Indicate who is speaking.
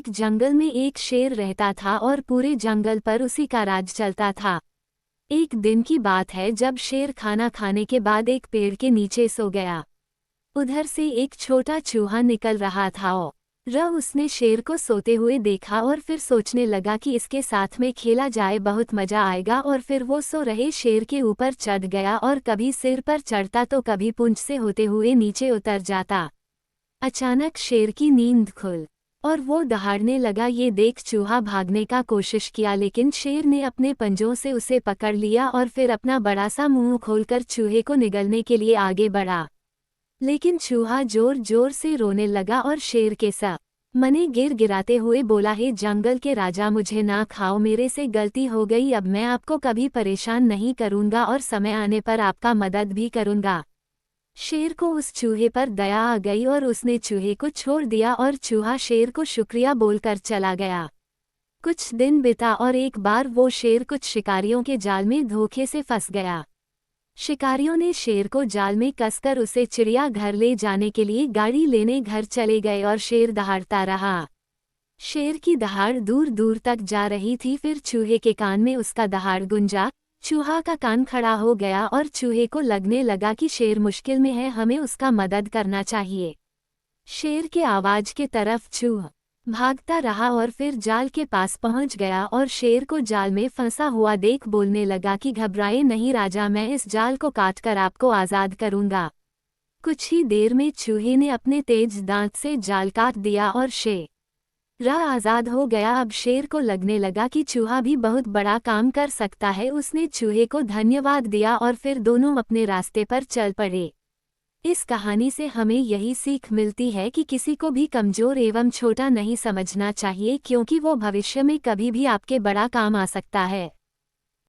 Speaker 1: एक जंगल में एक शेर रहता था और पूरे जंगल पर उसी का राज चलता था। एक दिन की बात है जब शेर खाना खाने के बाद एक पेड़ के नीचे सो गया। उधर से एक छोटा चूहा निकल रहा था और उसने शेर को सोते हुए देखा और फिर सोचने लगा कि इसके साथ में खेला जाए, बहुत मजा आएगा। और फिर वो सो रहे शेर के ऊपर चढ़ गया और कभी सिर पर चढ़ता तो कभी पूंछ से होते हुए नीचे उतर जाता। अचानक शेर की नींद खुल और वो दहाड़ने लगा। ये देख चूहा भागने का कोशिश किया, लेकिन शेर ने अपने पंजों से उसे पकड़ लिया और फिर अपना बड़ा सा मुंह खोलकर चूहे को निगलने के लिए आगे बढ़ा। लेकिन चूहा जोर जोर से रोने लगा और शेर के सा मने गिराते हुए बोला, हे जंगल के राजा, मुझे ना खाओ, मेरे से गलती हो गई, अब मैं आपको कभी परेशान नहीं करूंगा और समय आने पर आपका मदद भी करूंगा। शेर को उस चूहे पर दया आ गई और उसने चूहे को छोड़ दिया और चूहा शेर को शुक्रिया बोलकर चला गया। कुछ दिन बीता और एक बार वो शेर कुछ शिकारियों के जाल में धोखे से फंस गया। शिकारियों ने शेर को जाल में कसकर उसे चिड़ियाघर ले जाने के लिए गाड़ी लेने घर चले गए और शेर दहाड़ता रहा। शेर की दहाड़ दूर दूर तक जा रही थी। फिर चूहे के कान में उसका दहाड़ गूंजा। चूहा का कान खड़ा हो गया और चूहे को लगने लगा कि शेर मुश्किल में है, हमें उसका मदद करना चाहिए। शेर के आवाज के तरफ चूहा भागता रहा और फिर जाल के पास पहुंच गया और शेर को जाल में फंसा हुआ देख बोलने लगा कि घबराए नहीं राजा, मैं इस जाल को काटकर आपको आज़ाद करूंगा। कुछ ही देर में चूहे ने अपने तेज दांत से जाल काट दिया और शेर आज़ाद हो गया। अब शेर को लगने लगा कि चूहा भी बहुत बड़ा काम कर सकता है। उसने चूहे को धन्यवाद दिया और फिर दोनों अपने रास्ते पर चल पड़े। इस कहानी से हमें यही सीख मिलती है कि किसी को भी कमजोर एवं छोटा नहीं समझना चाहिए, क्योंकि वो भविष्य में कभी भी आपके बड़ा काम आ सकता है।